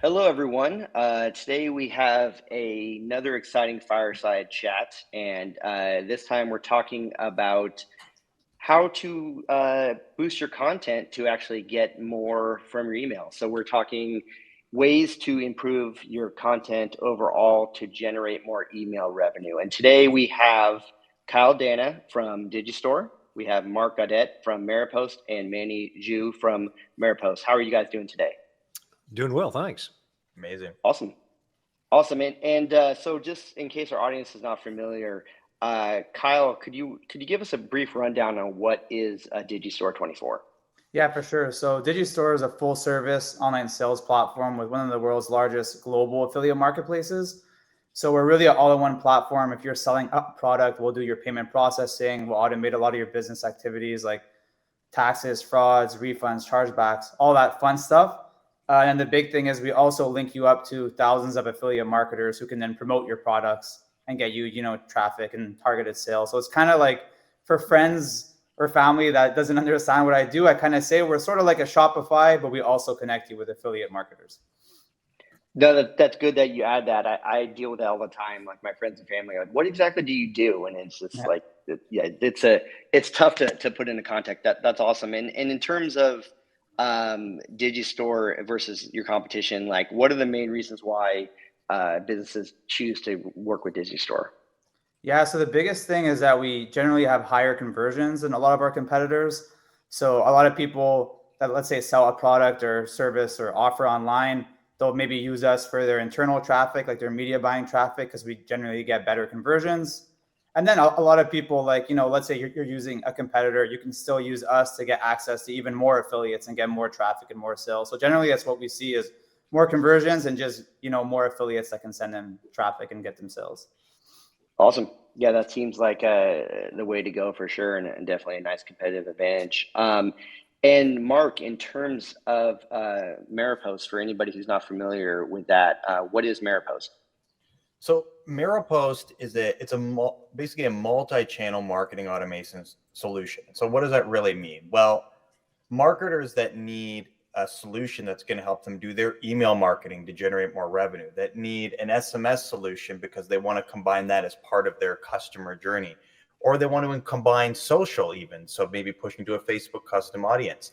Hello, everyone. Today we have another exciting fireside chat, and this time we're talking about how to boost your content to actually get more from your email. So we're talking ways to improve your content overall to generate more email revenue. And today we have Kyle Dana from Digistore. We have Marc Gaudett from Maripost and Manny Ju from Maripost. How are you guys doing today? Doing well, thanks. Amazing. Awesome. Awesome. And so just in case our audience is not familiar, Kyle, could you give us a brief rundown on what is Digistore 24? Yeah, for sure. So Digistore is a full service online sales platform with one of the world's largest global affiliate marketplaces. So we're really an all-in-one platform. If you're selling a product, we'll do your payment processing. We'll automate a lot of your business activities like taxes, frauds, refunds, chargebacks, all that fun stuff. And the big thing is we also link you up to thousands of affiliate marketers who can then promote your products and get you, traffic and targeted sales. So it's kind of like for friends or family that doesn't understand what I do, I kind of say we're sort of like a Shopify, but we also connect you with affiliate marketers. No, that's good that you add that. I deal with that all the time. Like my friends and family are like, what exactly do you do? And it's just like, it's tough to put into context. That's awesome. And in terms of Digistore versus your competition, like what are the main reasons why businesses choose to work with Digistore? Yeah, so the biggest thing is that we generally have higher conversions than a lot of our competitors. So a lot of people that, let's say, sell a product or service or offer online, they'll maybe use us for their internal traffic, like their media buying traffic, because we generally get better conversions. And then a lot of people, like, let's say you're using a competitor, you can still use us to get access to even more affiliates and get more traffic and more sales. So generally that's what we see is more conversions and just, more affiliates that can send them traffic and get them sales. Awesome. Yeah, that seems like the way to go for sure, and definitely a nice competitive advantage. And Marc, in terms of Maripost, for anybody who's not familiar with that, what is Maripost? So Maripost is basically a multi-channel marketing automation solution. So what does that really mean? Well, marketers that need a solution that's going to help them do their email marketing to generate more revenue, that need an SMS solution because they want to combine that as part of their customer journey, or they want to combine social even, so maybe pushing to a Facebook custom audience.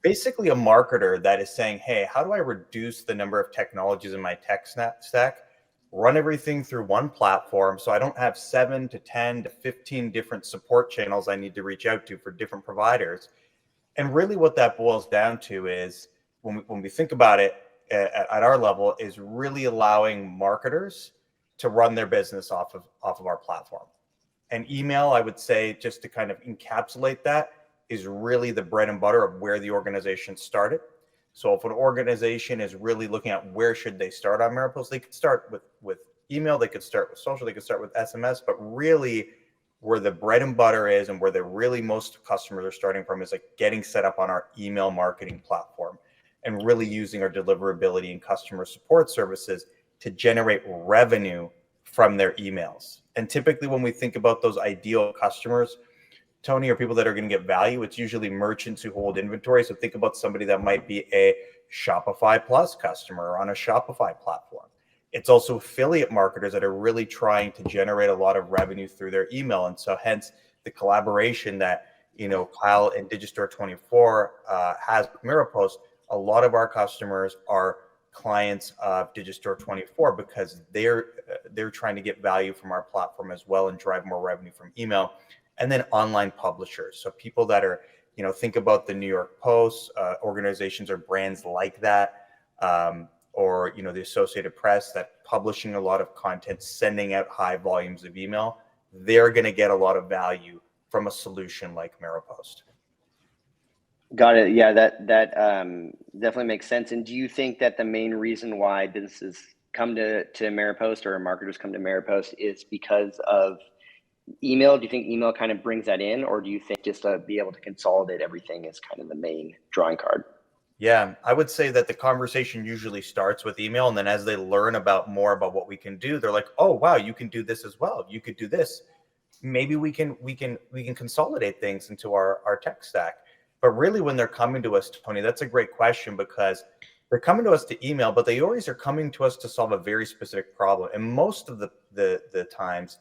Basically a marketer that is saying, hey, how do I reduce the number of technologies in my tech stack, run everything through one platform so I don't have 7 to 10 to 15 different support channels I need to reach out to for different providers. And really what that boils down to is when we think about it at our level is really allowing marketers to run their business off of our platform. And email, I would say, just to kind of encapsulate that, is really the bread and butter of where the organization started. So if an organization is really looking at where should they start on Maripost, they could start with email, they could start with social, they could start with SMS, but really where the bread and butter is and where the really most customers are starting from is like getting set up on our email marketing platform and really using our deliverability and customer support services to generate revenue from their emails. And typically when we think about those ideal customers, Tony, are people that are going to get value. It's usually merchants who hold inventory. So think about somebody that might be a Shopify Plus customer on a Shopify platform. It's also affiliate marketers that are really trying to generate a lot of revenue through their email. And so hence the collaboration that, Kyle and Digistore 24 has with Maripost, a lot of our customers are clients of Digistore 24 because they're trying to get value from our platform as well and drive more revenue from email. And then online publishers. So people that are, think about the New York Post, organizations or brands like that, or, the Associated Press that publishing a lot of content, sending out high volumes of email, they're going to get a lot of value from a solution like Maripost. Got it. Yeah, that definitely makes sense. And do you think that the main reason why businesses come to Maripost or marketers come to Maripost is because of email? Do you think email kind of brings that in, or do you think just to be able to consolidate everything is kind of the main drawing card? Yeah, I would say that the conversation usually starts with email, and then as they learn more about what we can do, they're like, "Oh, wow, you can do this as well. You could do this. Maybe we can consolidate things into our tech stack." But really, when they're coming to us, Tony, that's a great question because they're coming to us to email, but they always are coming to us to solve a very specific problem. And most of the times,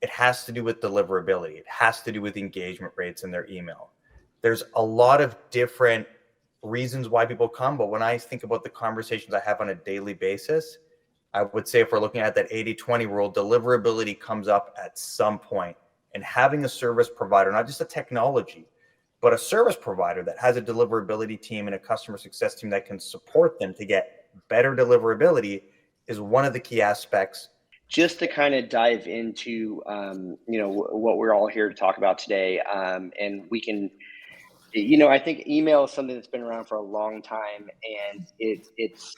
it has to do with deliverability. It has to do with engagement rates in their email. There's a lot of different reasons why people come, but when I think about the conversations I have on a daily basis, I would say if we're looking at that 80-20 rule, deliverability comes up at some point. And having a service provider, not just a technology, but a service provider that has a deliverability team and a customer success team that can support them to get better deliverability is one of the key aspects. Just to kind of dive into, what we're all here to talk about today, and we can, I think email is something that's been around for a long time, and it's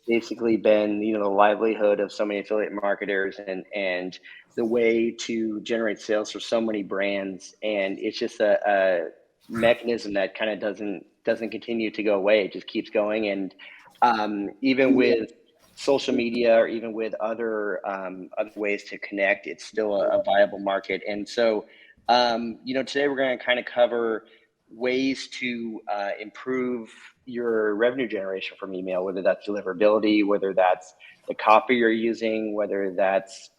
basically been, the livelihood of so many affiliate marketers and the way to generate sales for so many brands. And it's just a mechanism that kind of doesn't continue to go away. It just keeps going. And even with social media or even with other ways to connect, it's still a viable market. And so, today we're going to kind of cover ways to improve your revenue generation from email, whether that's deliverability, whether that's the copy you're using, whether that's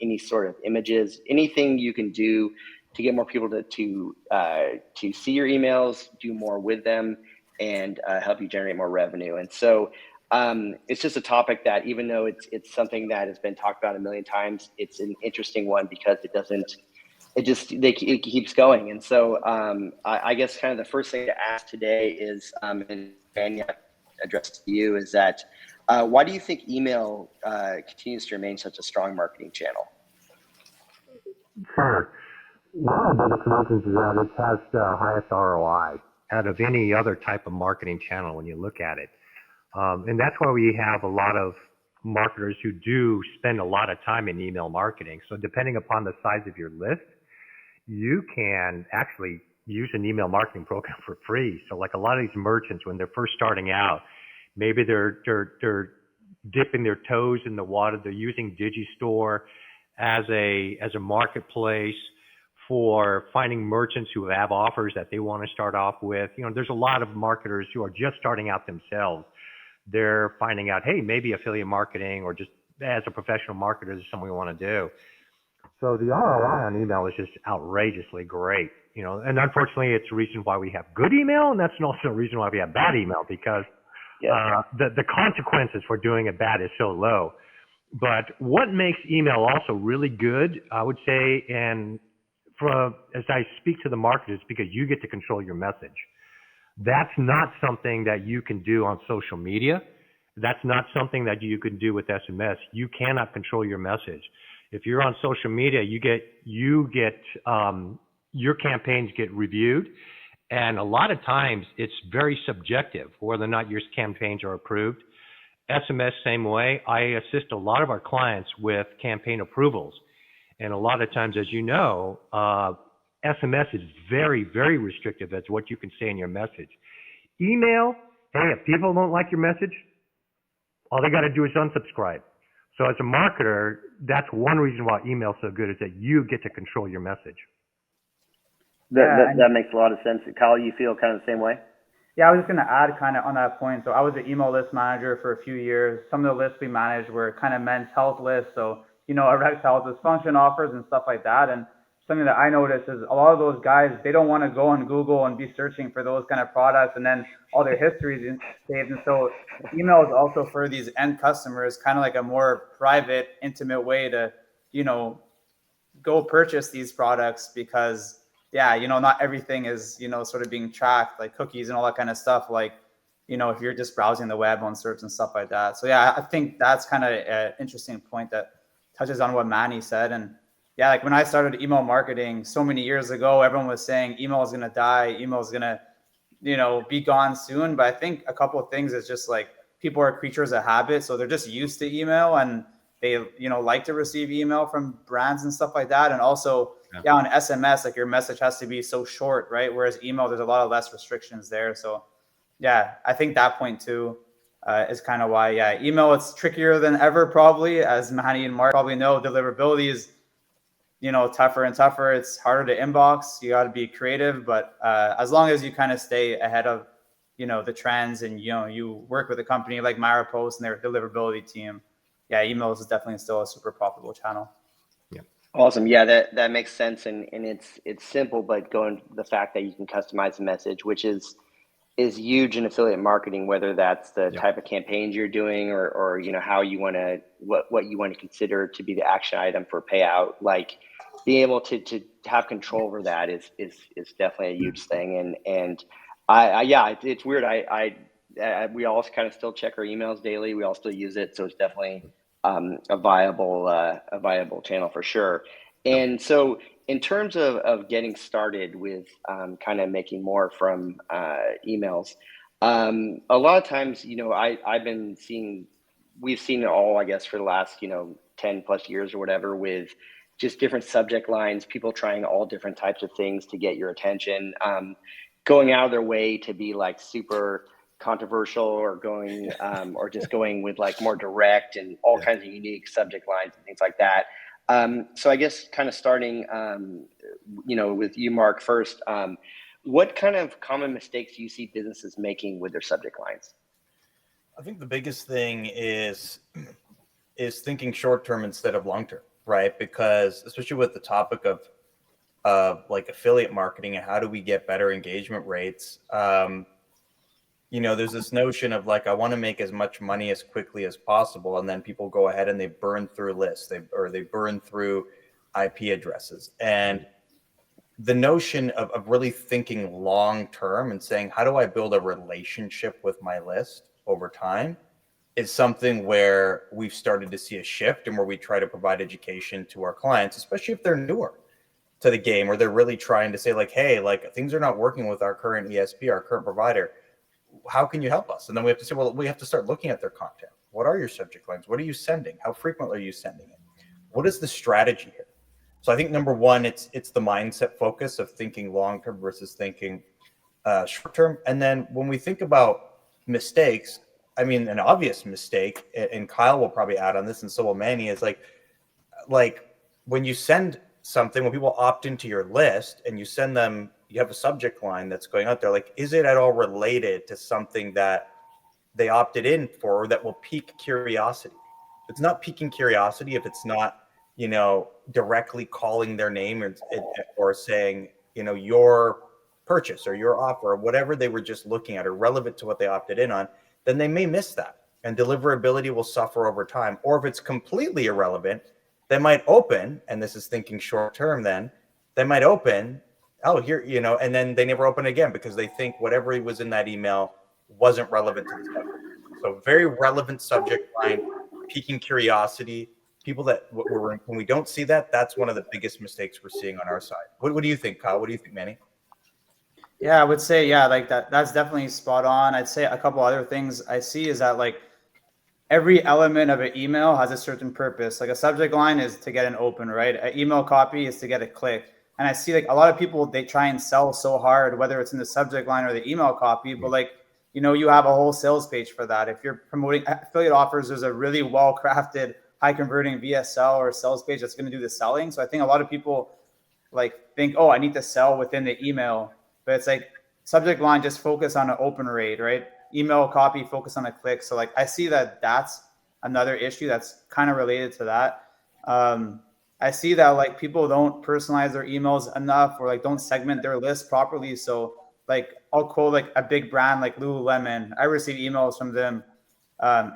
any sort of images, anything you can do to get more people to see your emails, do more with them, and help you generate more revenue. And so it's just a topic that, even though it's something that has been talked about a million times, it's an interesting one because it keeps going. And so I guess kind of the first thing to ask today is, and Manny, addressed to you, is that why do you think email continues to remain such a strong marketing channel? Sure. One of the biggest reasons is that it has the highest ROI out of any other type of marketing channel when you look at it. And that's why we have a lot of marketers who do spend a lot of time in email marketing. So depending upon the size of your list, you can actually use an email marketing program for free. So like a lot of these merchants, when they're first starting out, maybe they're dipping their toes in the water. They're using Digistore as a marketplace for finding merchants who have offers that they want to start off with. There's a lot of marketers who are just starting out themselves. They're finding out, hey, maybe affiliate marketing or just as a professional marketer is something we want to do. So the ROI on email is just outrageously great, and unfortunately it's a reason why we have good email, and that's also a reason why we have bad email, because the consequences for doing it bad is so low. But what makes email also really good, I would say, and as I speak to the marketers, because you get to control your message. That's not something that you can do on social media. That's not something that you can do with SMS. You cannot control your message. If you're on social media, you get your campaigns get reviewed, and a lot of times it's very subjective whether or not your campaigns are approved. SMS, same way. I assist a lot of our clients with campaign approvals, and a lot of times, as you know, SMS is very, very restrictive as to what you can say in your message. Email, hey, if people don't like your message, all they got to do is unsubscribe. So as a marketer, that's one reason why email is so good, is that you get to control your message. That makes a lot of sense. Kyle, you feel kind of the same way? Yeah, I was just going to add kind of on that point. So I was an email list manager for a few years. Some of the lists we managed were kind of men's health lists. So, erectile dysfunction offers and stuff like that. And something that I noticed is a lot of those guys, they don't want to go on Google and be searching for those kind of products and then all their histories saved. And so email is also for these end customers, kind of like a more private, intimate way to, go purchase these products because, not everything is, sort of being tracked, like cookies and all that kind of stuff. Like, if you're just browsing the web on search and stuff like that. So yeah, I think that's kind of an interesting point that touches on what Manny said. And yeah, like when I started email marketing so many years ago, everyone was saying email is going to die. Email is going to, be gone soon. But I think a couple of things is just like people are creatures of habit. So they're just used to email and they, like to receive email from brands and stuff like that. And also, on SMS, like your message has to be so short, right? Whereas email, there's a lot of less restrictions there. So yeah, I think that point too is kind of why, email, it's trickier than ever, probably. As Manny and Mark probably know, deliverability is, tougher and tougher. It's harder to inbox. You got to be creative, but as long as you kind of stay ahead of, the trends, and you work with a company like MyRepost and their deliverability team, emails is definitely still a super profitable channel. Awesome. Yeah, that makes sense, and it's simple, but going the fact that you can customize the message, which is huge in affiliate marketing, whether that's the type of campaigns you're doing or how you want to what you want to consider to be the action item for payout. Like being able to have control over that is definitely a huge thing. And it's weird. We all kind of still check our emails daily. We all still use it, so it's definitely a viable channel for sure. And so in terms of getting started with kind of making more from emails, a lot of times, we've seen it all, I guess, for the last, 10 plus years or whatever, with just different subject lines, people trying all different types of things to get your attention, going out of their way to be like super controversial or going or just going with like more direct and all kinds of unique subject lines and things like that. So I guess kind of starting, with you, Mark, first, what kind of common mistakes do you see businesses making with their subject lines? I think the biggest thing is thinking short-term instead of long-term, right? Because especially with the topic of like affiliate marketing and how do we get better engagement rates, there's this notion of like, I want to make as much money as quickly as possible. And then people go ahead and they burn through lists, they burn through IP addresses. And the notion of really thinking long-term and saying, how do I build a relationship with my list over time is something where we've started to see a shift, and where we try to provide education to our clients, especially if they're newer to the game, or they're really trying to say like, hey, like things are not working with our current ESP, our current provider. How can you help us? And then we have to say, well, we have to start looking at their content. What are your subject lines? What are you sending? How frequently are you sending it? What is the strategy here? So I think number one, it's the mindset focus of thinking long-term versus thinking short-term. And then when we think about mistakes, I mean, an obvious mistake, and Kyle will probably add on this, and so will Manny, is like when you send something, when people opt into your list and you send them, you have a subject line that's going out there, like, is it at all related to something that they opted in for, or that will pique curiosity? It's not piquing curiosity if it's not, directly calling their name or saying, your purchase or your offer or whatever they were just looking at, or relevant to what they opted in on, then they may miss that, and deliverability will suffer over time. Or if it's completely irrelevant, they might open, and this is thinking short term, then they might open, oh, here, and then they never open again because they think whatever was in that email wasn't relevant to the subject. So very relevant subject line, piquing curiosity. People that when we don't see that, that's one of the biggest mistakes we're seeing on our side. What do you think, Kyle? What do you think, Manny? Yeah, I would say, like that's definitely spot on. I'd say a couple other things I see is that like every element of an email has a certain purpose. Like a subject line is to get an open, right? An email copy is to get a click. And I see like a lot of people, they try and sell so hard, whether it's in the subject line or the email copy, but like, you have a whole sales page for that. If you're promoting affiliate offers, there's a really well-crafted, high converting VSL or sales page that's going to do the selling. So I think a lot of people like think, oh, I need to sell within the email, but it's like subject line, just focus on an open rate, right? Email copy, focus on a click. So like, I see that that's another issue that's kind of related to that. I see that like people don't personalize their emails enough, or like don't segment their list properly. So like I'll quote like a big brand like Lululemon. I receive emails from them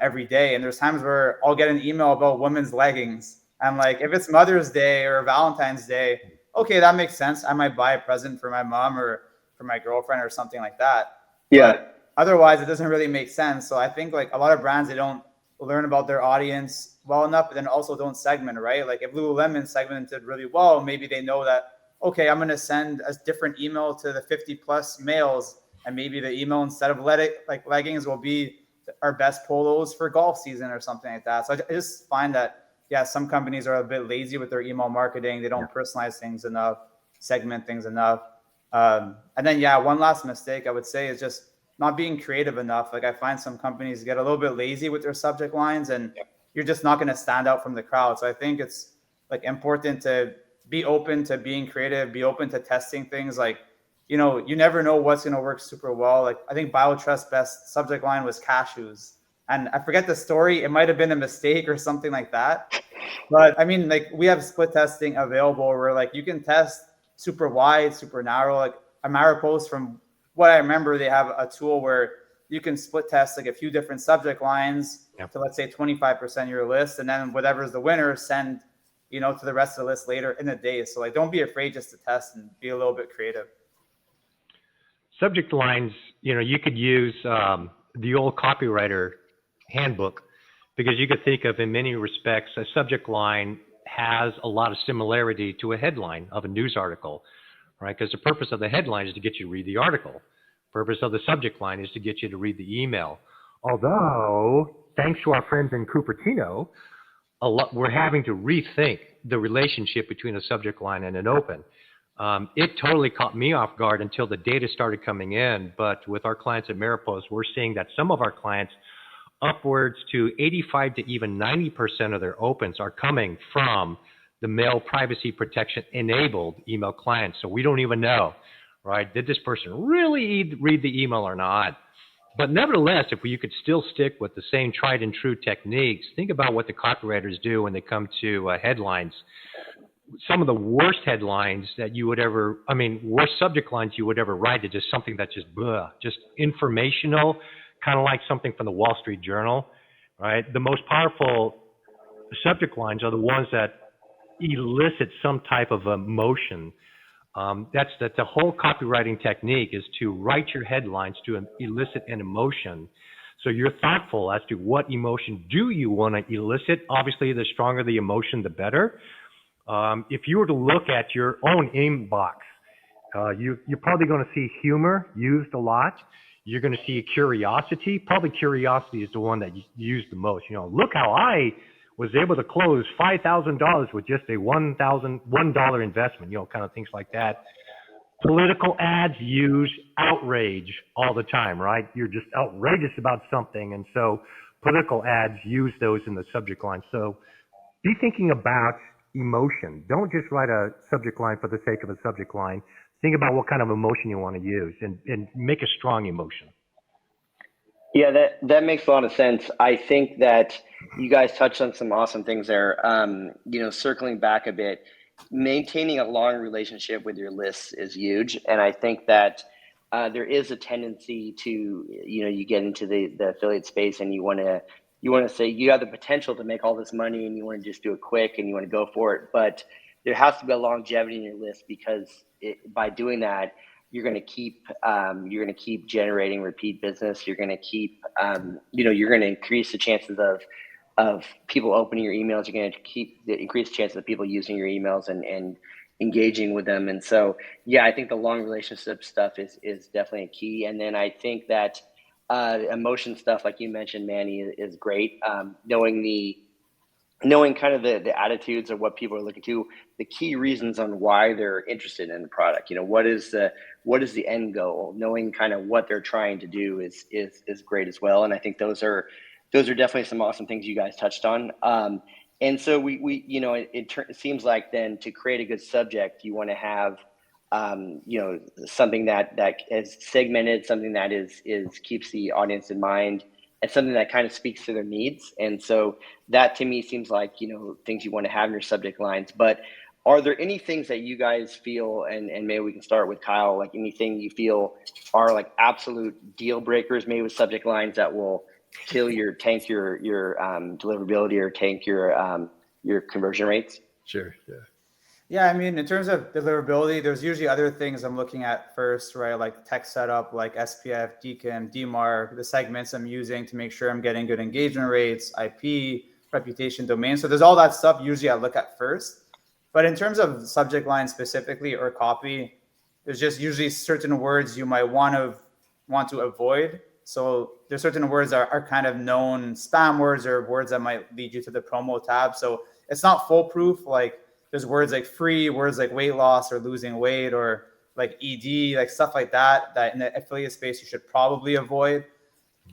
every day, and there's times where I'll get an email about women's leggings. And like if it's Mother's Day or Valentine's Day, okay, that makes sense. I might buy a present for my mom or for my girlfriend or something like that. Yeah. But otherwise, it doesn't really make sense. So I think like a lot of brands, they don't learn about their audience well enough, but then also don't segment, right? Like if Lululemon segmented really well, maybe they know that, okay, I'm going to send a different email to the 50 plus males. And maybe the email, instead of leggings, will be our best polos for golf season or something like that. So I just find that, some companies are a bit lazy with their email marketing. They don't personalize things enough, segment things enough. And then, one last mistake I would say is just not being creative enough. Like I find some companies get a little bit lazy with their subject lines, and you're just not going to stand out from the crowd. So I think it's like important to be open to being creative, be open to testing things. Like you never know what's going to work super well. Like I think BioTrust best subject line was cashews. And I forget the story. It might've been a mistake or something like that. But I mean, like we have split testing available where like you can test super wide, super narrow. Like Ameripost, from what I remember, they have a tool where you can split test like a few different subject lines to, let's say, 25% of your list. And then whatever's the winner, send, to the rest of the list later in the day. So like, don't be afraid just to test and be a little bit creative. Subject lines, you could use the old copywriter handbook, because you could think of, in many respects, a subject line has a lot of similarity to a headline of a news article, right? Because the purpose of the headline is to get you to read the article. Purpose of the subject line is to get you to read the email. Although, thanks to our friends in Cupertino, we're having to rethink the relationship between a subject line and an open. It totally caught me off guard until the data started coming in. But with our clients at Maripost, we're seeing that some of our clients, upwards to 85 to even 90% of their opens are coming from the mail privacy protection enabled email clients. So we don't even know, right? Did this person really read the email or not? But nevertheless, if you could still stick with the same tried and true techniques, think about what the copywriters do when they come to headlines. Some of the worst headlines that you would ever, worst subject lines you would ever write is just something that's just informational, kind of like something from the Wall Street Journal, right? The most powerful subject lines are the ones that elicit some type of emotion. That's the whole copywriting technique, is to write your headlines to elicit an emotion. So you're thoughtful as to what emotion do you want to elicit. Obviously, the stronger the emotion, the better. If you were to look at your own inbox, you're probably going to see humor used a lot. You're going to see curiosity. Probably curiosity is the one that you use the most. Look how I was able to close $5,000 with just a $1 investment, kind of things like that. Political ads use outrage all the time, right? You're just outrageous about something. And so political ads use those in the subject line. So be thinking about emotion. Don't just write a subject line for the sake of a subject line. Think about what kind of emotion you want to use, and make a strong emotion. Yeah, that makes a lot of sense. I think that you guys touched on some awesome things there. Circling back a bit, maintaining a long relationship with your lists is huge. And I think that there is a tendency to, you get into the affiliate space and you want to say you have the potential to make all this money and you want to just do it quick and you want to go for it. But there has to be a longevity in your list, because by doing that, you're going to keep generating repeat business. You're going to keep, you're going to increase the chances of people opening your emails. You're going to increase the chances of people using your emails and engaging with them. And so, yeah, I think the long relationship stuff is definitely a key. And then I think that emotion stuff, like you mentioned, Manny, is great. Knowing kind of the attitudes of what people are looking to, the key reasons on why they're interested in the product. What is the end goal? Knowing kind of what they're trying to do is great as well. And I think those are definitely some awesome things you guys touched on. And so it seems like then to create a good subject, you want to have something that is segmented, something that is keeps the audience in mind, and something that kind of speaks to their needs. And so that to me seems like, things you want to have in your subject lines. But are there any things that you guys feel, and maybe we can start with Kyle, like anything you feel are like absolute deal breakers, maybe with subject lines that will tank your deliverability or tank your conversion rates? Sure. Yeah. Yeah, in terms of deliverability, there's usually other things I'm looking at first, right? Like text setup, like SPF, DKIM, DMARC, the segments I'm using to make sure I'm getting good engagement rates, IP, reputation, domain. So there's all that stuff usually I look at first. But in terms of subject line specifically or copy, there's just usually certain words you might want to avoid. So there's certain words that are kind of known spam words or words that might lead you to the promo tab. So it's not foolproof. Like there's words like free, words like weight loss or losing weight, or like ED, like stuff like that in the affiliate space you should probably avoid.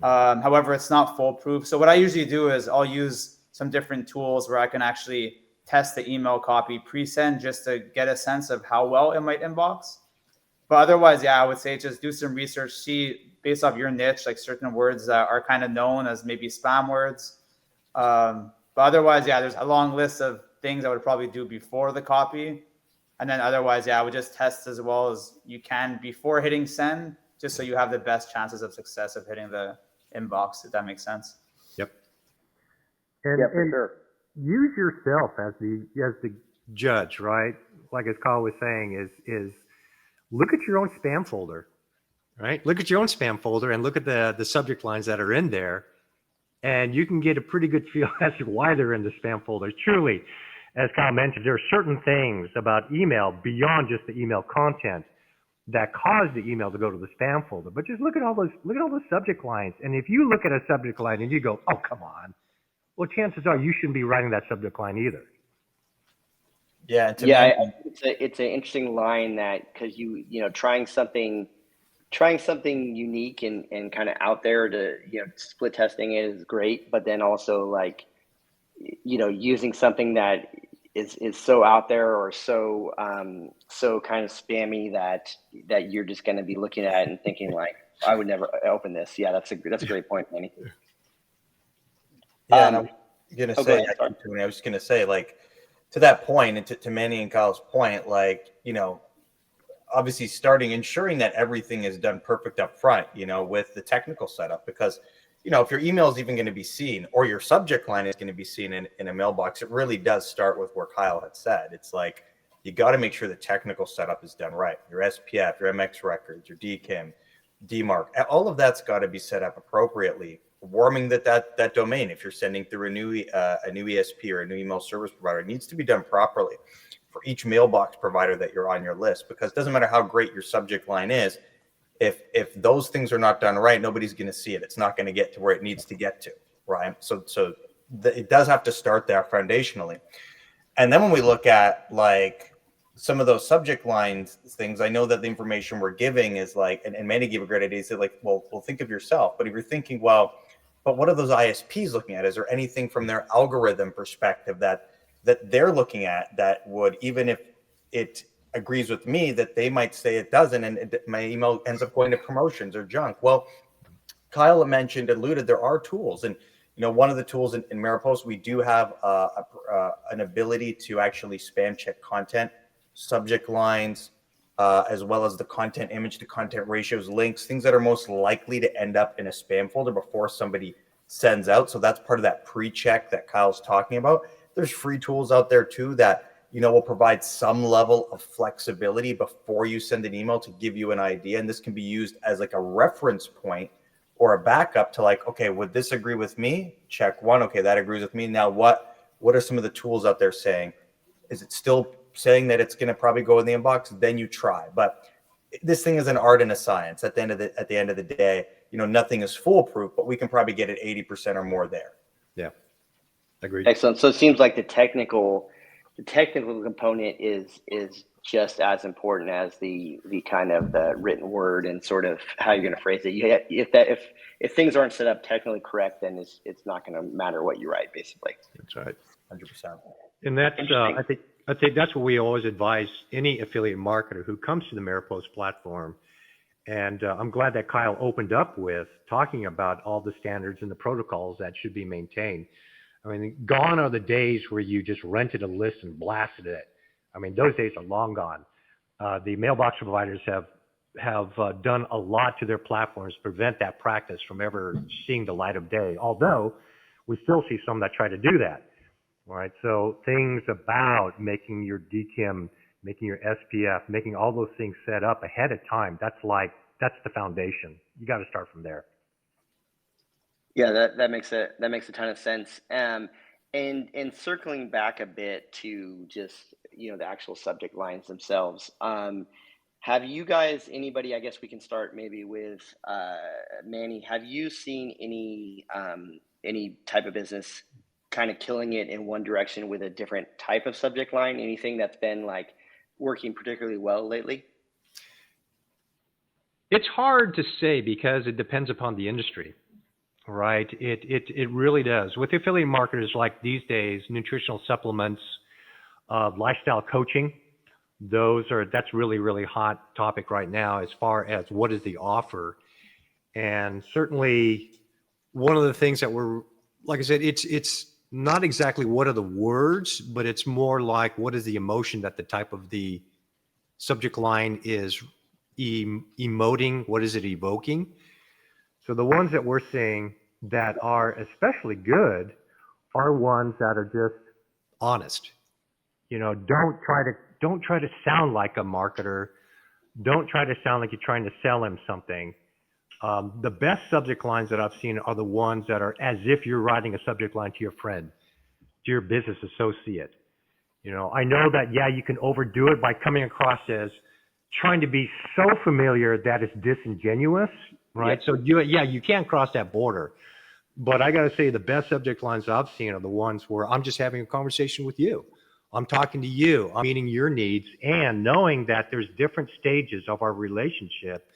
However, it's not foolproof. So what I usually do is I'll use some different tools where I can actually test the email copy pre-send just to get a sense of how well it might inbox. But otherwise, yeah, I would say just do some research, see based off your niche, like certain words that are kind of known as maybe spam words. But otherwise, yeah, there's a long list of things I would probably do before the copy. And then otherwise, yeah, I would just test as well as you can before hitting send, just so you have the best chances of success of hitting the inbox, if that makes sense. Yep. Yeah, for sure. Use yourself as the judge, right? Like as Kyle was saying, is look at your own spam folder, right? Look at your own spam folder and look at the subject lines that are in there, and you can get a pretty good feel as to why they're in the spam folder. Truly, as Kyle mentioned, there are certain things about email beyond just the email content that cause the email to go to the spam folder. But just look at all those subject lines, and if you look at a subject line and you go, "Oh, come on," well, chances are you shouldn't be writing that subject line either. Yeah, it's an interesting line that, because you know trying something unique and kind of out there to split testing it is great, but then also like using something that is so out there or so kind of spammy that you're just going to be looking at it and thinking like, I would never open this. Yeah, that's a great point, Manny. Yeah, and I was gonna say, like, to that point, and to Manny and Kyle's point, like, obviously ensuring that everything is done perfect up front, with the technical setup, because, if your email is even going to be seen or your subject line is going to be seen in a mailbox, it really does start with where Kyle had said. It's like, you got to make sure the technical setup is done right. Your SPF, your MX records, your DKIM, DMARC, all of that's got to be set up appropriately. Warming that domain, if you're sending through a new ESP or a new email service provider, it needs to be done properly for each mailbox provider that you're on your list, because it doesn't matter how great your subject line is, if those things are not done right, nobody's going to see it. It's not going to get to where it needs to get to, right? So it does have to start there foundationally. And then when we look at like some of those subject lines things, I know that the information we're giving is like, and Manny gave a great idea. He said, like, well, think of yourself. But if you're thinking, well, but what are those ISPs looking at? Is there anything from their algorithm perspective that they're looking at that would, even if it agrees with me, that they might say it doesn't, and my email ends up going to promotions or junk? Well, Kyle alluded, there are tools, and one of the tools in Maripost, we do have an ability to actually spam check content, subject lines, as well as the content image to content ratios, links, things that are most likely to end up in a spam folder before somebody sends out. So that's part of that pre-check that Kyle's talking about. There's free tools out there too that will provide some level of flexibility before you send an email to give you an idea. And this can be used as like a reference point or a backup to like, okay, would this agree with me? Check one. Okay, that agrees with me. Now what are some of the tools out there saying? Is it still saying that it's going to probably go in the inbox? Then you try. But this thing is an art and a science. At the end of the day, nothing is foolproof, but we can probably get it 80% or more there. Yeah, agreed. Excellent. So it seems like the technical component is just as important as the kind of the written word and sort of how you're going to phrase it. If things aren't set up technically correct, then it's not going to matter what you write, basically. That's right, 100%. And that's I think that's what we always advise any affiliate marketer who comes to the Maripost platform. And I'm glad that Kyle opened up with talking about all the standards and the protocols that should be maintained. I mean, gone are the days where you just rented a list and blasted it. I mean, those days are long gone. The mailbox providers have done a lot to their platforms to prevent that practice from ever seeing the light of day, although we still see some that try to do that. All right, so things about making your DKIM, making your SPF, making all those things set up ahead of time, that's the foundation. You got to start from there. Yeah, that makes a ton of sense. And circling back a bit to just the actual subject lines themselves. Have you guys, anybody? I guess we can start maybe with Manny. Have you seen any type of business kind of killing it in one direction with a different type of subject line? Anything that's been like working particularly well lately? It's hard to say because it depends upon the industry. Right, it really does. With affiliate marketers like these days, nutritional supplements, lifestyle coaching, that's really, really hot topic right now as far as what is the offer. And certainly one of the things that we're, like I said, it's not exactly what are the words, but it's more like what is the emotion that the type of the subject line is emoting, what is it evoking? So the ones that we're seeing that are especially good are ones that are just honest. Don't try to sound like a marketer. Don't try to sound like you're trying to sell him something. The best subject lines that I've seen are the ones that are as if you're writing a subject line to your friend, to your business associate. I know that, yeah, you can overdo it by coming across as trying to be so familiar that it's disingenuous, right? Yeah. So you can't cross that border. But I got to say, the best subject lines I've seen are the ones where I'm just having a conversation with you. I'm talking to you. I'm meeting your needs and knowing that there's different stages of our relationship.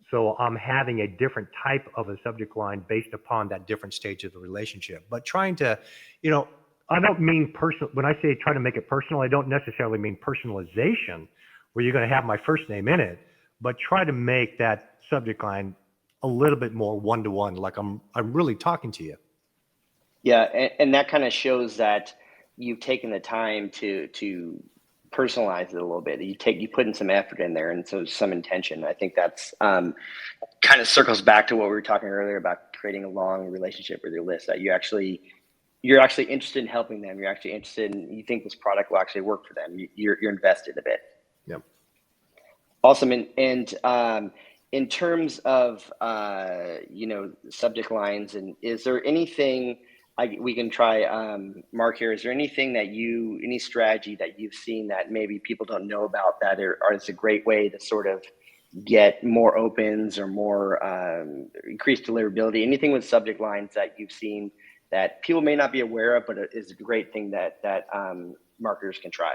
So I'm having a different type of a subject line based upon that different stage of the relationship. But trying to, I don't mean personal. When I say try to make it personal, I don't necessarily mean personalization, where you're going to have my first name in it, but try to make that subject line a little bit more one-to-one, like I'm really talking to you. Yeah, and that kind of shows that you've taken the time to personalize it a little bit. You put in some effort in there, and so some intention. I think that's kind of circles back to what we were talking earlier about creating a long relationship with your list. That you're actually interested in helping them. You're actually interested in. You think this product will actually work for them. You're invested a bit. Yep. Awesome. And in terms of subject lines, and is there anything we can try, Mark here? Is there anything any strategy that you've seen that maybe people don't know about that is a great way to sort of get more opens or more increased deliverability? Anything with subject lines that you've seen that people may not be aware of, but it is a great thing that marketers can try?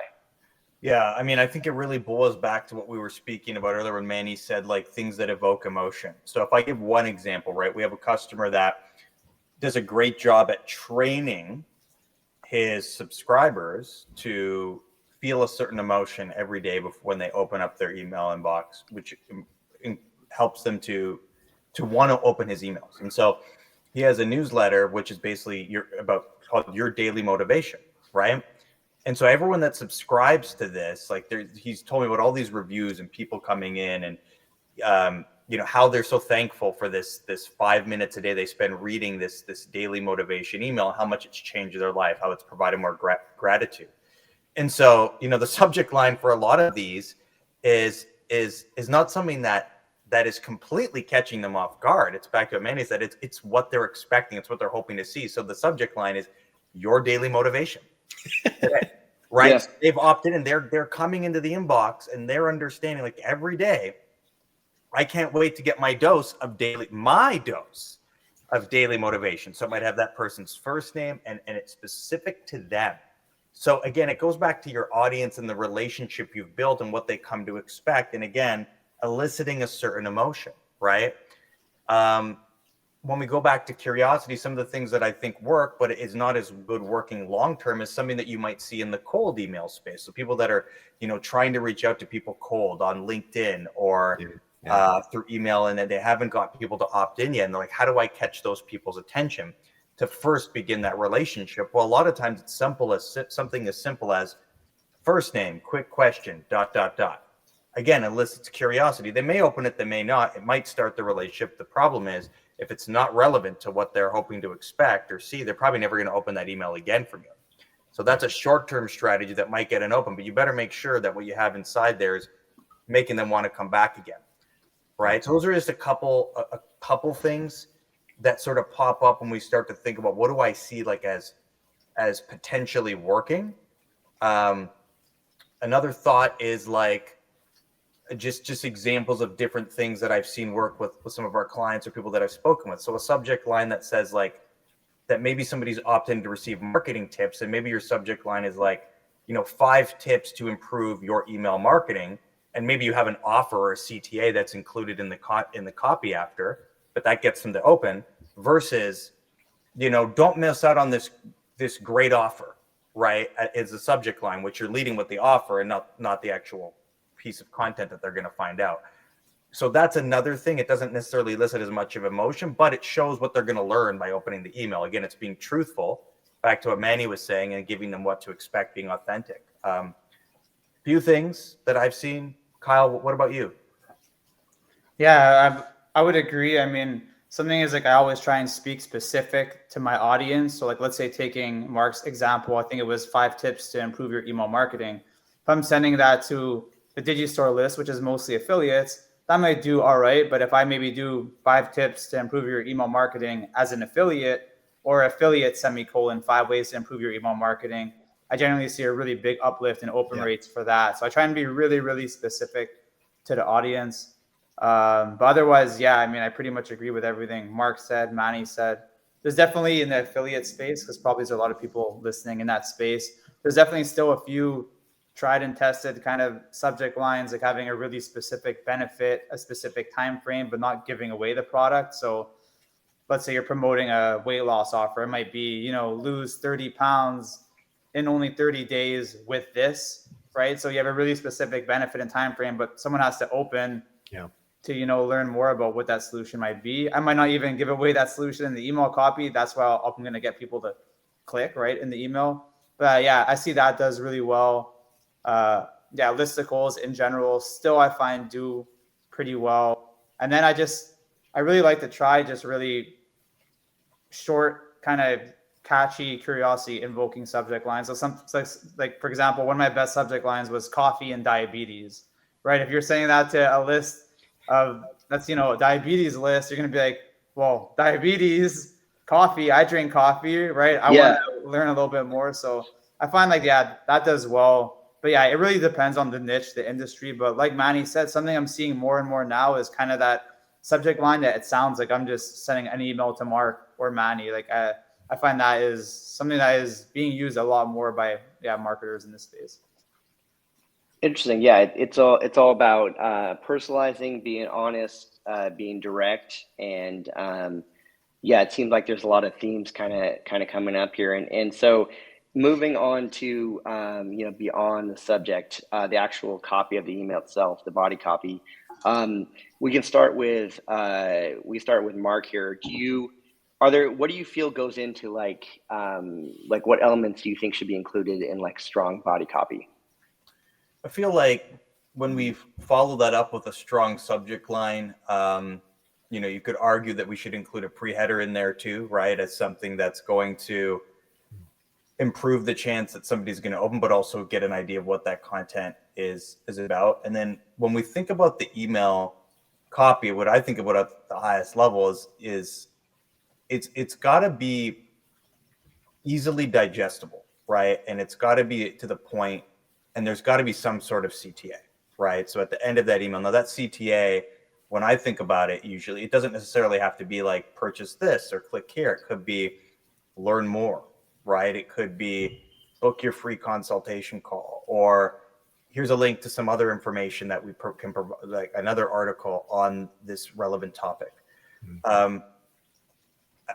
Yeah, I mean, I think it really boils back to what we were speaking about earlier when Manny said, like, things that evoke emotion. So if I give one example, right, we have a customer that does a great job at training his subscribers to feel a certain emotion every day before when they open up their email inbox, which helps them to want to open his emails. And so he has a newsletter, which is basically called Your Daily Motivation, right? And so everyone that subscribes to this, like he's told me about all these reviews and people coming in and, how they're so thankful for this 5 minutes a day they spend reading this daily motivation email, how much it's changed their life, how it's provided more gratitude. And so, the subject line for a lot of these is not something that is completely catching them off guard. It's back to what Manny said. It's what they're expecting. It's what they're hoping to see. So the subject line is Your Daily Motivation. Right. Yeah. So they've opted in. They're coming into the inbox and they're understanding, like, every day, I can't wait to get my dose of daily motivation. So it might have that person's first name and it's specific to them. So again, it goes back to your audience and the relationship you've built and what they come to expect. And again, eliciting a certain emotion, right? When we go back to curiosity, some of the things that I think work, but is not as good working long-term, is something that you might see in the cold email space. So people that are, trying to reach out to people cold on LinkedIn or through email, and then they haven't got people to opt in yet. And they're like, how do I catch those people's attention to first begin that relationship? Well, a lot of times it's something as simple as first name, quick question, ... Again, elicits curiosity. They may open it, they may not. It might start the relationship. The problem is, if it's not relevant to what they're hoping to expect or see, they're probably never going to open that email again from you. So that's a short-term strategy that might get an open, but you better make sure that what you have inside there is making them want to come back again, right? So those are just a couple things that sort of pop up when we start to think about, what do I see like as potentially working? Another thought is like, just examples of different things that I've seen work with some of our clients or people that I've spoken with. So a subject line that says like that maybe somebody's opting to receive marketing tips, and maybe your subject line is like, 5 tips to improve your email marketing, and maybe you have an offer or a CTA that's included in the copy after, but that gets them to open. Versus, don't miss out on this great offer. right, is the subject line, which you're leading with the offer and not the actual piece of content that they're going to find out. So that's another thing. It doesn't necessarily elicit as much of emotion, but it shows what they're going to learn by opening the email. Again, it's being truthful, back to what Manny was saying, and giving them what to expect, being authentic. Few things that I've seen. Kyle, what about you? Yeah, I would agree. I mean, something is like I always try and speak specific to my audience. So like, let's say taking Mark's example, I think it was 5 tips to improve your email marketing. If I'm sending that to the Digistore list, which is mostly affiliates, that might do all right. But if I maybe do 5 tips to improve your email marketing as an affiliate, or affiliate semicolon 5 ways to improve your email marketing, I generally see a really big uplift in open rates for that. So I try and be really, really specific to the audience. But otherwise, yeah, I mean, I pretty much agree with everything Mark said, Manny said. There's definitely in the affiliate space, because probably there's a lot of people listening in that space. There's definitely still a few tried and tested kind of subject lines, like having a really specific benefit, a specific time frame, but not giving away the product. So let's say you're promoting a weight loss offer. It might be, lose 30 pounds in only 30 days with this, right? So you have a really specific benefit and time frame, but someone has to open to learn more about what that solution might be. I might not even give away that solution in the email copy. That's why I'm going to get people to click right in the email. But yeah, I see that does really well. Listicles in general still I find do pretty well. And then I really like to try just really short, kind of catchy, curiosity invoking subject lines. So like for example, one of my best subject lines was coffee and diabetes, right? If you're saying that to a list of that's a diabetes list, you're going to be like, well, diabetes, coffee, I drink coffee, right? I want to learn a little bit more. So I find that does well. But yeah, it really depends on the niche, the industry. But like Manny said, something I'm seeing more and more now is kind of that subject line that it sounds like I'm just sending an email to Mark or Manny. Like I find that is something that is being used a lot more by marketers in this space. Interesting. Yeah, it's all about personalizing, being honest, being direct, and it seems like there's a lot of themes kind of coming up here, and so moving on to beyond the subject, the actual copy of the email itself, the body copy. We can start with Mark here. What do you feel goes into like what elements do you think should be included in like strong body copy? I feel like when we follow that up with a strong subject line, you could argue that we should include a pre-header in there too, right? As something that's going to improve the chance that somebody's going to open, but also get an idea of what that content is about. And then when we think about the email copy, what I think about at the highest level is it's got to be easily digestible, right? And it's got to be to the point, and there's got to be some sort of CTA, right? So at the end of that email, now that CTA, when I think about it, usually it doesn't necessarily have to be like purchase this or click here. It could be learn more, right? It could be book your free consultation call, or here's a link to some other information that we can provide, like another article on this relevant topic. Mm-hmm.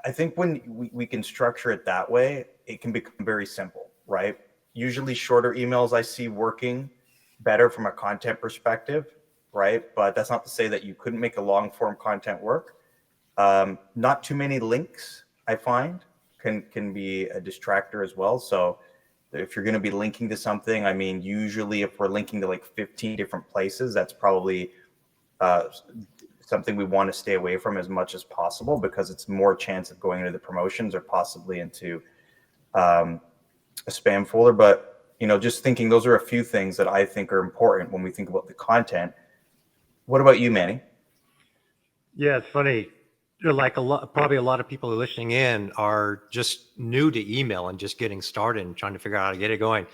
I think when we can structure it that way, it can become very simple, right? Usually shorter emails I see working better from a content perspective, right? But that's not to say that you couldn't make a long form content work. Not too many links, I find, can be a distractor as well. So if you're going to be linking to something, I mean, usually if we're linking to like 15 different places, that's probably something we want to stay away from as much as possible, because it's more chance of going into the promotions or possibly into a spam folder. But just thinking, those are a few things that I think are important when we think about the content. What about you, Manny? Yeah, it's funny. Like probably a lot of people listening in are just new to email and just getting started and trying to figure out how to get it going.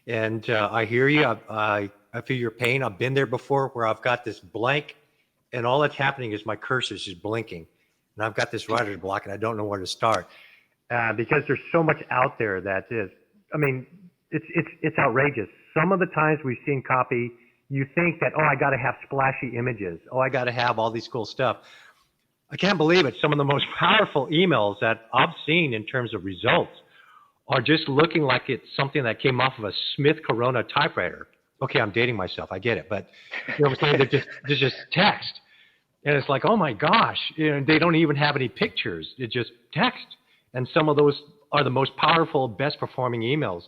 And I hear you. I feel your pain. I've been there before, where I've got this blank, and all that's happening is my cursor is just blinking, and I've got this writer's block, and I don't know where to start because there's so much out there that is. I mean, it's outrageous. Some of the times we've seen copy, you think that, I got to have splashy images. I got to have all these cool stuff. I can't believe it. Some of the most powerful emails that I've seen in terms of results are just looking like it's something that came off of a Smith Corona typewriter. Okay, I'm dating myself. I get it. But you know what I'm saying? There's just text. And it's like, oh my gosh, you know, they don't even have any pictures. It's just text. And some of those are the most powerful, best performing emails.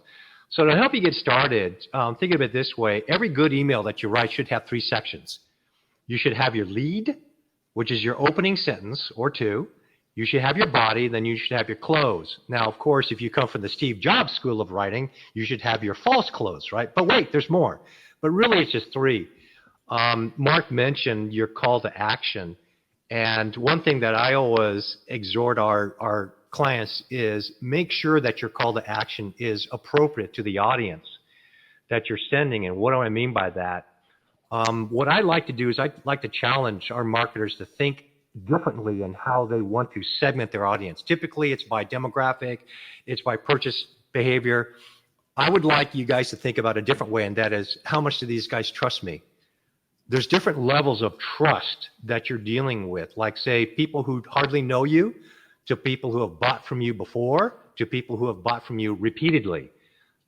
So to help you get started, think of it this way. Every good email that you write should have 3 sections. You should have your lead, which is your opening sentence or 2. You should have your body, then you should have your close. Now, of course, if you come from the Steve Jobs School of Writing, you should have your false close, right? But wait, there's more. But really, it's just 3. Mark mentioned your call to action. And one thing that I always exhort our clients is make sure that your call to action is appropriate to the audience that you're sending. And what do I mean by that? What I like to do is I like to challenge our marketers to think differently in how they want to segment their audience. Typically, it's by demographic, it's by purchase behavior. I would like you guys to think about a different way, and that is, how much do these guys trust me? There's different levels of trust that you're dealing with, like, say, people who hardly know you, to people who have bought from you before, to people who have bought from you repeatedly.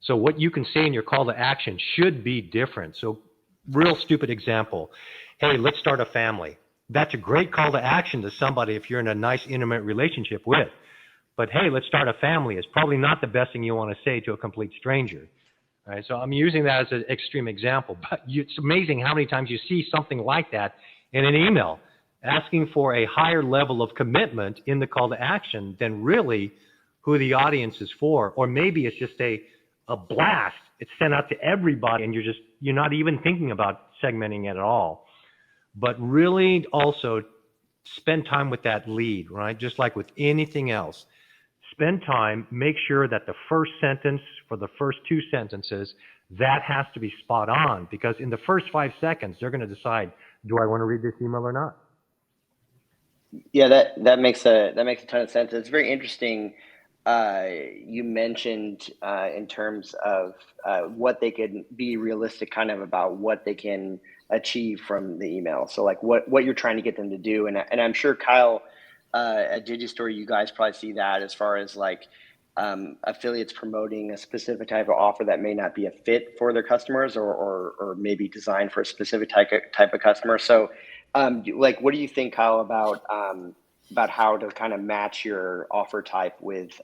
So what you can say in your call to action should be different. So real stupid example. Hey, let's start a family. That's a great call to action to somebody if you're in a nice, intimate relationship with. But hey, let's start a family is probably not the best thing you want to say to a complete stranger. All right, so I'm using that as an extreme example, but it's amazing how many times you see something like that in an email, asking for a higher level of commitment in the call to action than really who the audience is for. Or maybe it's just a blast. It's sent out to everybody and you're not even thinking about segmenting it at all. But really also spend time with that lead, right? Just like with anything else. Spend time, make sure that the first sentence for the first 2 sentences, that has to be spot on, because in the first 5 seconds, they're going to decide, do I want to read this email or not? Yeah, that makes a ton of sense. It's very interesting. You mentioned in terms of what they could be realistic kind of about what they can achieve from the email. So like what you're trying to get them to do. And I'm sure Kyle, at Digistory, you guys probably see that as far as like affiliates promoting a specific type of offer that may not be a fit for their customers or maybe designed for a specific type of customer. So like, what do you think, Kyle, about how to kind of match your offer type with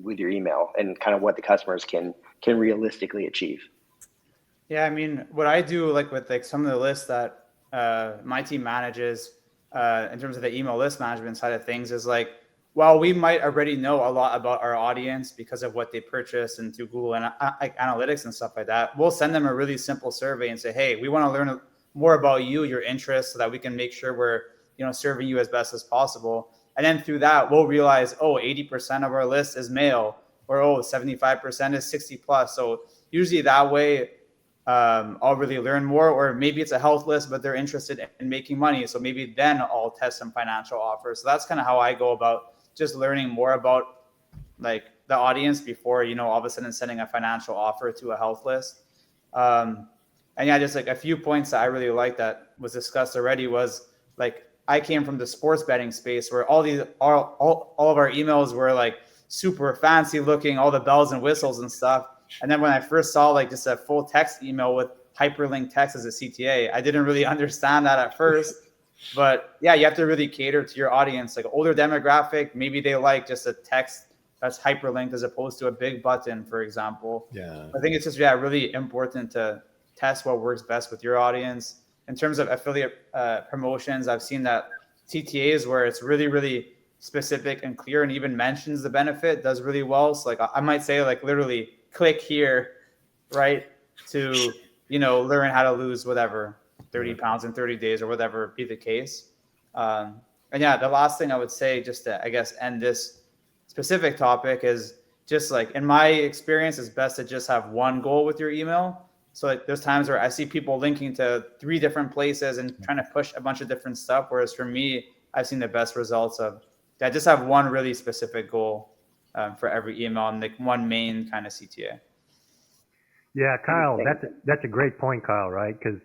your email and kind of what the customers can realistically achieve? Yeah, I mean, what I do, like with like some of the lists that my team manages in terms of the email list management side of things, is like, while we might already know a lot about our audience because of what they purchase and through Google and analytics and stuff like that, we'll send them a really simple survey and say, hey, we want to learn more about you, your interests, so that we can make sure we're, you know, serving you as best as possible. And then through that, we'll realize, 80% of our list is male, or 75% is 60 plus. So usually that way, I'll really learn more. Or maybe it's a health list, but they're interested in making money. So maybe then I'll test some financial offers. So that's kind of how I go about just learning more about like the audience before, you know, all of a sudden sending a financial offer to a health list. And yeah, just like a few points that I really like that was discussed already was like, I came from the sports betting space where all of our emails were like super fancy looking, all the bells and whistles and stuff. And then when I first saw like just a full text email with hyperlink text as a CTA, I didn't really understand that at first. But yeah, you have to really cater to your audience, like older demographic. Maybe they like just a text that's hyperlinked as opposed to a big button, for example. Yeah. I think it's just really important to test what works best with your audience. In terms of affiliate promotions, I've seen that CTAs where it's really, really specific and clear and even mentions the benefit does really well. So like I might say like literally click here, right, to, you know, learn how to lose whatever 30 pounds in 30 days or whatever be the case. And yeah, the last thing I would say, just to, I guess, end this specific topic, is just like, in my experience, it's best to just have one goal with your email. So like there's times where I see people linking to 3 different places and trying to push a bunch of different stuff. Whereas for me, I've seen the best results of that. Just have one really specific goal for every email and like one main kind of CTA. Yeah, Kyle, that's a great point, Kyle, right? Because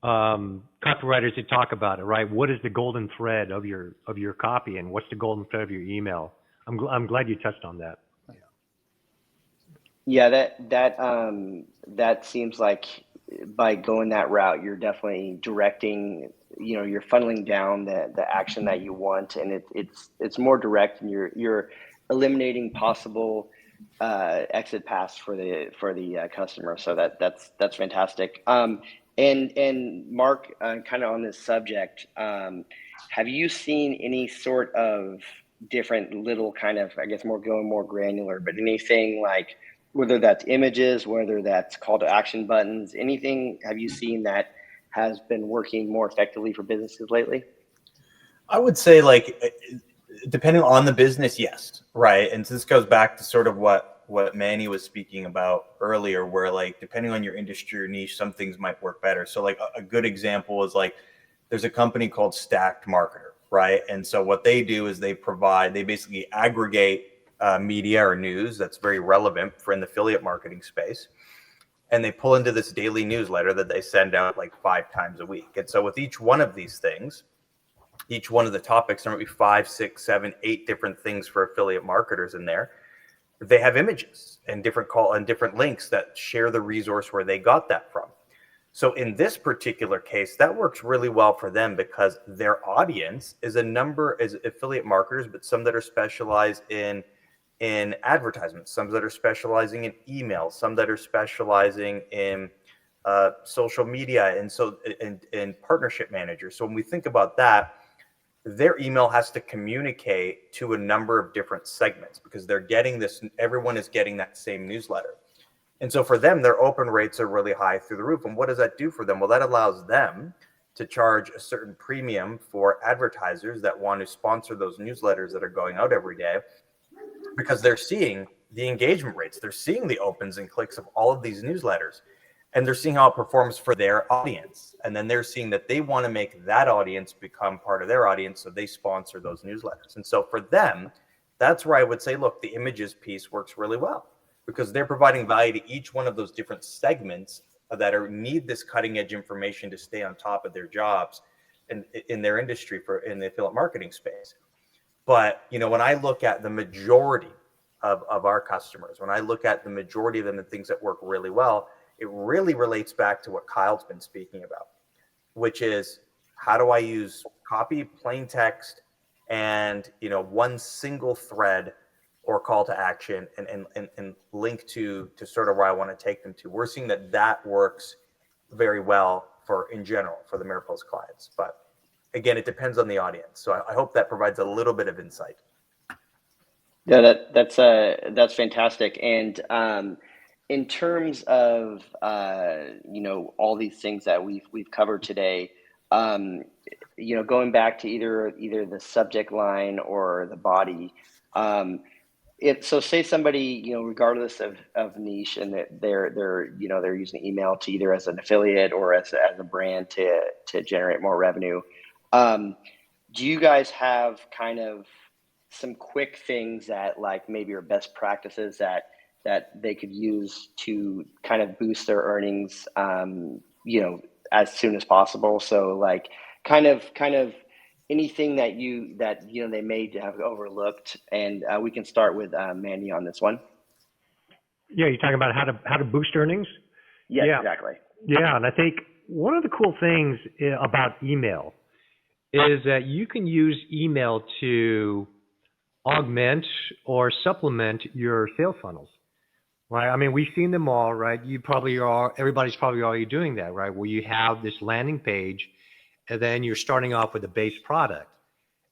copywriters, they talk about it, right? What is the golden thread of your copy, and what's the golden thread of your email? I'm glad you touched on that. Yeah, that seems like by going that route, you're definitely directing, you're funneling down the action that you want, and it's more direct, and you're eliminating possible exit paths for the customer. So that's fantastic. And Mark, kind of on this subject, have you seen any sort of different little kind of, I guess, more going more granular, but anything like, whether that's images, whether that's call to action buttons, anything have you seen that has been working more effectively for businesses lately? I would say, like, depending on the business, yes, right. And this goes back to sort of what Manny was speaking about earlier, where, like, depending on your industry or niche, some things might work better. So, like, a good example is, like, there's a company called Stacked Marketer, right? And so what they do is they basically aggregate media or news that's very relevant for in the affiliate marketing space, and they pull into this daily newsletter that they send out like 5 times a week. And so with each one of these things, each one of the topics, there might be 5, 6, 7, 8 different things for affiliate marketers in there. They have images and different links that share the resource where they got that from. So in this particular case, that works really well for them because their audience is affiliate marketers, but some that are specialized in advertisements, some that are specializing in email, some that are specializing in social media, and partnership managers. So when we think about that, their email has to communicate to a number of different segments because everyone is getting that same newsletter. And so for them, their open rates are really high through the roof. And what does that do for them? Well, that allows them to charge a certain premium for advertisers that want to sponsor those newsletters that are going out every day, because they're seeing the engagement rates, they're seeing the opens and clicks of all of these newsletters, and they're seeing how it performs for their audience. And then they're seeing that they want to make that audience become part of their audience, so they sponsor those newsletters. And so for them, that's where I would say, look, the images piece works really well because they're providing value to each one of those different segments that need this cutting edge information to stay on top of their jobs and in their industry in the affiliate marketing space. But, when I look at the majority of our customers, when I look at the majority of them and things that work really well, it really relates back to what Kyle's been speaking about, which is how do I use copy, plain text, and, one single thread or call to action and link to sort of where I want to take them to. We're seeing that works very well in general for the Mariposa clients. But again, it depends on the audience. So I hope that provides a little bit of insight. Yeah, that's fantastic. And in terms of all these things that we've covered today, going back to either the subject line or the body, so say somebody, regardless of niche, and that they're using email to either as an affiliate or as a brand to generate more revenue. Do you guys have kind of some quick things that, like, maybe are best practices that they could use to kind of boost their earnings, as soon as possible? So, like, kind of anything that they may have overlooked, and we can start with Manny on this one. Yeah, you're talking about how to boost earnings? Yes, Yeah. exactly. Yeah, and I think one of the cool things about email is that you can use email to augment or supplement your sales funnels, right? I mean, we've seen them all, right? Everybody's probably already doing that, right? Where you have this landing page, and then you're starting off with a base product,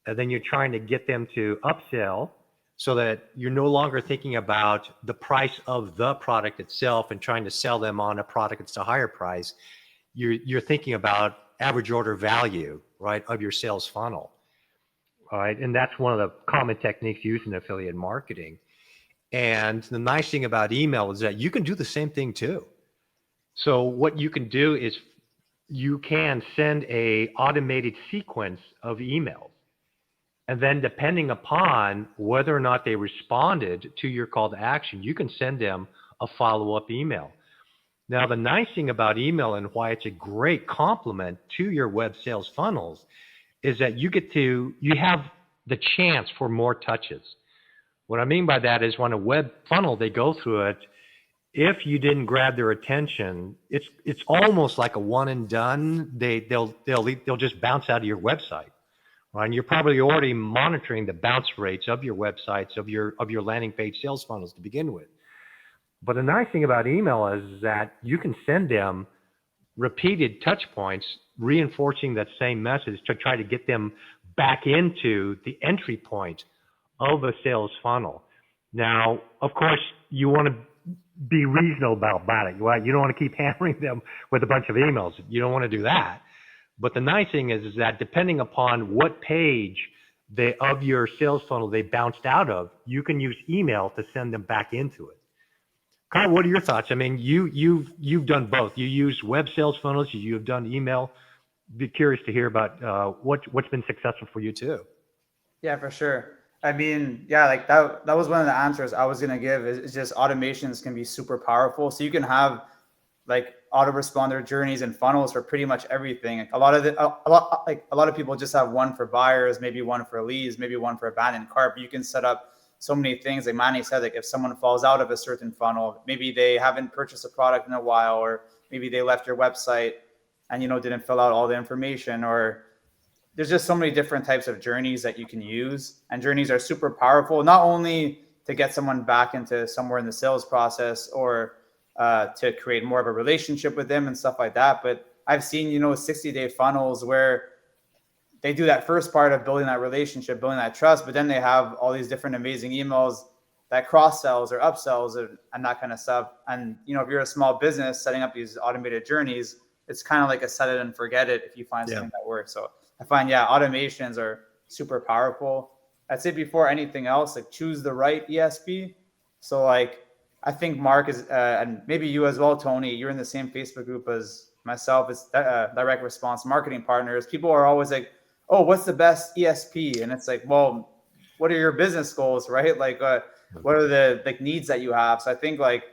and then you're trying to get them to upsell so that you're no longer thinking about the price of the product itself and trying to sell them on a product that's a higher price. You're thinking about average order value, right, of your sales funnel. All right, and that's one of the common techniques used in affiliate marketing. And the nice thing about email is that you can do the same thing too. So what you can do is you can send a automated sequence of emails. And then depending upon whether or not they responded to your call to action, you can send them a follow-up email. Now, the nice thing about email and why it's a great complement to your web sales funnels is that you have the chance for more touches. What I mean by that is when a web funnel, they go through it, if you didn't grab their attention, it's almost like a one and done. They'll just bounce out of your website. Right? And you're probably already monitoring the bounce rates of your websites, of your landing page sales funnels to begin with. But the nice thing about email is that you can send them repeated touch points, reinforcing that same message to try to get them back into the entry point of a sales funnel. Now, of course, you want to be reasonable about it. You don't want to keep hammering them with a bunch of emails. You don't want to do that. But the nice thing is that depending upon what page of your sales funnel they bounced out of, you can use email to send them back into it. Kyle, what are your thoughts? I mean, you've done both. You use web sales funnels. You've done email. Be curious to hear about what's been successful for you too. Yeah, for sure. I mean, yeah, like that was one of the answers I was going to give is just automations can be super powerful. So you can have like autoresponder journeys and funnels for pretty much everything. A lot of people just have one for buyers, maybe one for leads, maybe one for abandoned cart, but you can set up so many things. Like Manny said, like if someone falls out of a certain funnel, maybe they haven't purchased a product in a while, or maybe they left your website and, didn't fill out all the information, or there's just so many different types of journeys that you can use. And journeys are super powerful, not only to get someone back into somewhere in the sales process or to create more of a relationship with them and stuff like that. But I've seen, 60-day funnels where they do that first part of building that relationship, building that trust, but then they have all these different amazing emails that cross sells or upsells and that kind of stuff. And, if you're a small business setting up these automated journeys, it's kind of like a set it and forget it if you find something that works. So I find, automations are super powerful. I'd say before anything else, like choose the right ESP. So like, I think Mark is, and maybe you as well, Tony, you're in the same Facebook group as myself, as direct response marketing partners. People are always like, oh, what's the best ESP? And it's like, well, what are your business goals, right? Like, what are the needs that you have? So I think like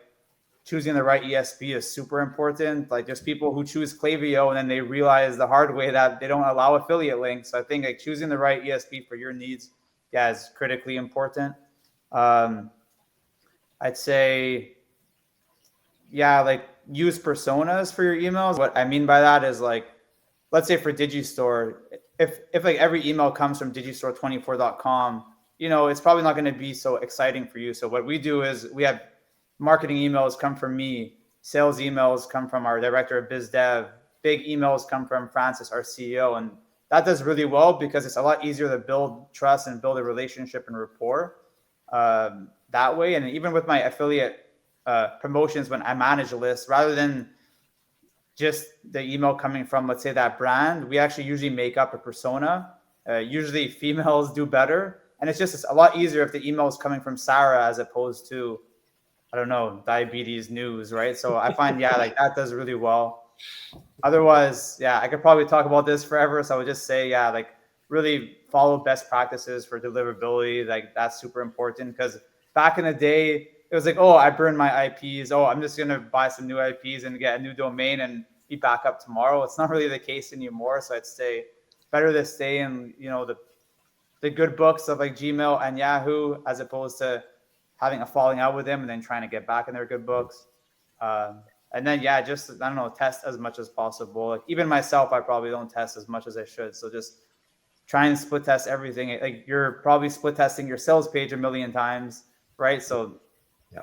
choosing the right ESP is super important. Like there's people who choose Klaviyo and then they realize the hard way that they don't allow affiliate links. So I think like choosing the right ESP for your needs, is critically important. I'd say, like use personas for your emails. What I mean by that is like, let's say for Digistore, if like every email comes from digistore24.com, it's probably not going to be so exciting for you. So what we do is we have marketing emails come from me, sales emails come from our director of biz dev, big emails come from Francis, our CEO. And that does really well because it's a lot easier to build trust and build a relationship and rapport that way. And even with my affiliate promotions, when I manage a list, rather than just the email coming from, let's say, that brand, we actually usually make up a persona. Usually females do better. And it's just a lot easier if the email is coming from Sarah as opposed to, I don't know, diabetes news, right? So I find, like that does really well. Otherwise, I could probably talk about this forever. So I would just say, like really follow best practices for deliverability. Like that's super important because back in the day, it was like, oh, I burned my IPs. Oh, I'm just going to buy some new IPs and get a new domain and be back up tomorrow. It's not really the case anymore. So I'd say better to stay in, the good books of like Gmail and Yahoo, as opposed to having a falling out with them and then trying to get back in their good books. And then, just, I don't know, test as much as possible. Like even myself, I probably don't test as much as I should. So just try and split test everything. Like you're probably split testing your sales page a million times, right? So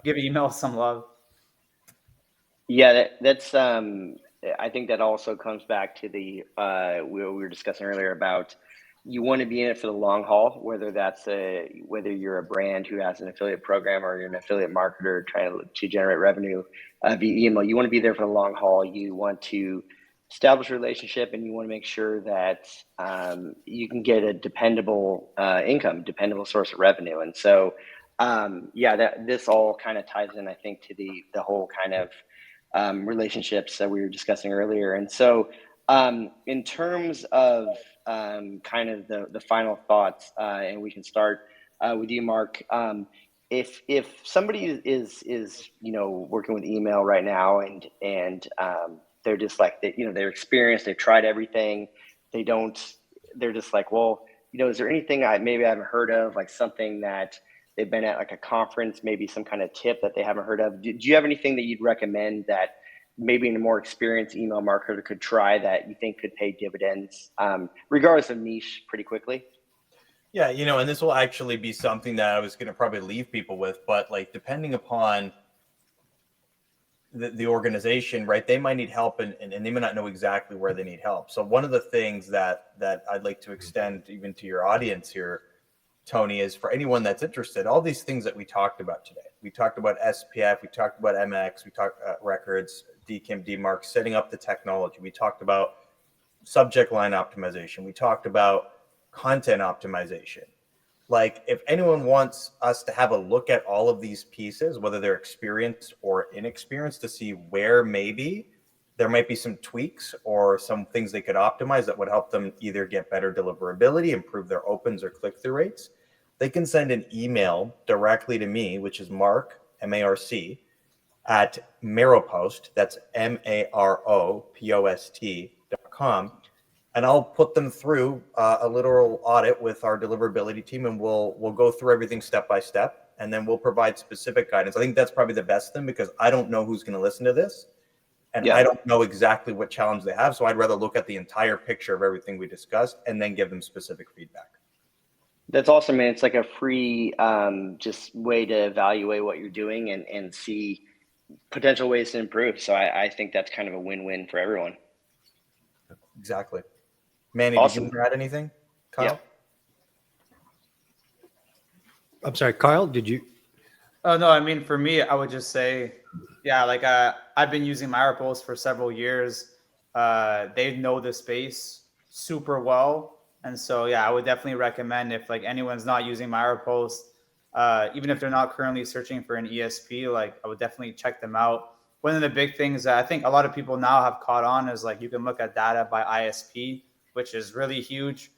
give email some love. Yeah, that's I think that also comes back to the we were discussing earlier about you want to be in it for the long haul, whether whether you're a brand who has an affiliate program or you're an affiliate marketer trying to generate revenue via email. You want to be there for the long haul. You want to establish a relationship, and you want to make sure that you can get a dependable income, dependable source of revenue. And so, this all kind of ties in, I think, to the whole kind of relationships that we were discussing earlier. And so, in terms of kind of the final thoughts, and we can start with you, Mark. If somebody is working with email right now and they're just like they're experienced, they've tried everything, they're just like, well, is there anything I haven't heard of, like something that they've been at like a conference, maybe some kind of tip that they haven't heard of. Do you have anything that you'd recommend that maybe a more experienced email marketer could try that you think could pay dividends, regardless of niche, pretty quickly? Yeah, and this will actually be something that I was going to probably leave people with, but like depending upon the organization, right, they might need help and they may not know exactly where they need help. So one of the things that I'd like to extend even to your audience here, Tony, is for anyone that's interested, all these things that we talked about today. We talked about SPF, we talked about MX, we talked records, DKIM, DMARC, setting up the technology. We talked about subject line optimization. We talked about content optimization. Like if anyone wants us to have a look at all of these pieces, whether they're experienced or inexperienced, to see where maybe there might be some tweaks or some things they could optimize that would help them either get better deliverability, improve their opens or click-through rates, they can send an email directly to me, which is Marc, M-A-R-C, at Maropost, that's MAROPOST.com. And I'll put them through a literal audit with our deliverability team, and we'll go through everything step by step, and then we'll provide specific guidance. I think that's probably the best thing because I don't know who's going to listen to this, and I don't know exactly what challenge they have. So I'd rather look at the entire picture of everything we discussed and then give them specific feedback. That's awesome, man. It's like a free just way to evaluate what you're doing and see potential ways to improve. So I think that's kind of a win-win for everyone. Exactly. Manny, Awesome. Did you add anything? Kyle? Yeah. I'm sorry, Kyle, did you? Oh, no, I mean, for me, I would just say, yeah, like I've been using Maropost for several years. They know the space super well. And so, yeah, I would definitely recommend if like anyone's not using Maropost, even if they're not currently searching for an ESP, like I would definitely check them out. One of the big things that I think a lot of people now have caught on is like you can look at data by ISP, which is really huge.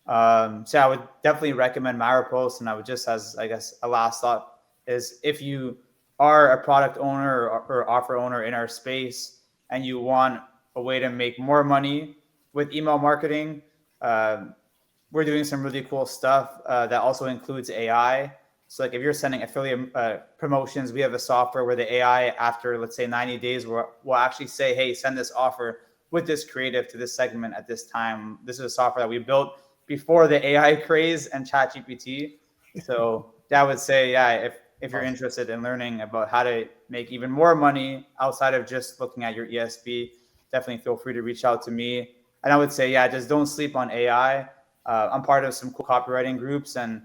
So I would definitely recommend Maropost. And I would just, as I guess a last thought is, if you are a product owner or offer owner in our space and you want a way to make more money with email marketing, we're doing some really cool stuff that also includes AI. So like if you're sending affiliate promotions, we have a software where the AI after, let's say 90 days, will actually say, hey, send this offer with this creative to this segment at this time. This is a software that we built before the AI craze and ChatGPT. So I would say, yeah, if you're interested in learning about how to make even more money outside of just looking at your ESP, definitely feel free to reach out to me. And I would say, yeah, just don't sleep on AI. I'm part of some cool copywriting groups, and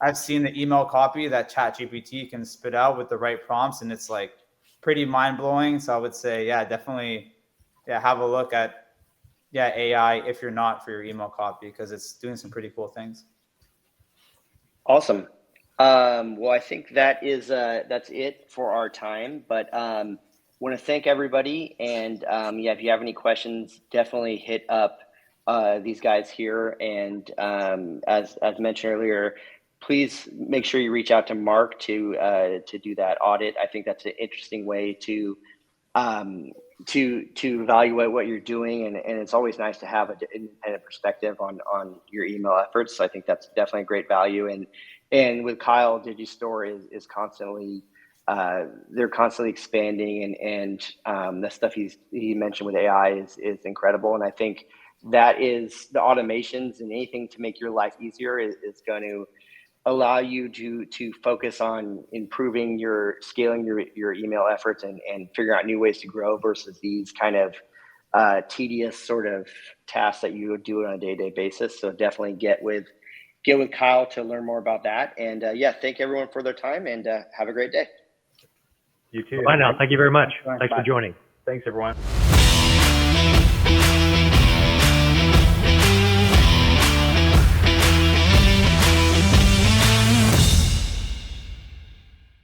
I've seen the email copy that ChatGPT can spit out with the right prompts, and it's like pretty mind-blowing. So I would say, yeah, definitely, yeah, have a look at AI if you're not for your email copy, because it's doing some pretty cool things. Awesome. Well, I think that is that's it for our time. But want to thank everybody, and yeah, if you have any questions, definitely hit up these guys here. And as mentioned earlier, please make sure you reach out to Marc to do that audit. I think that's an interesting way to evaluate what you're doing, and it's always nice to have an independent perspective on your email efforts. So I think that's definitely a great value. And with Kyle, Digistore is constantly they're constantly expanding, and the stuff he mentioned with AI is incredible. And I think that is the automations and anything to make your life easier is going to allow you to focus on improving scaling your email efforts and figuring out new ways to grow versus these kind of tedious sort of tasks that you would do on a day-to-day basis. So definitely get with Kyle to learn more about that. And yeah, thank everyone for their time, and have a great day. You too. Bye now. Thank you very much. Bye. Thanks for joining. Thanks, everyone.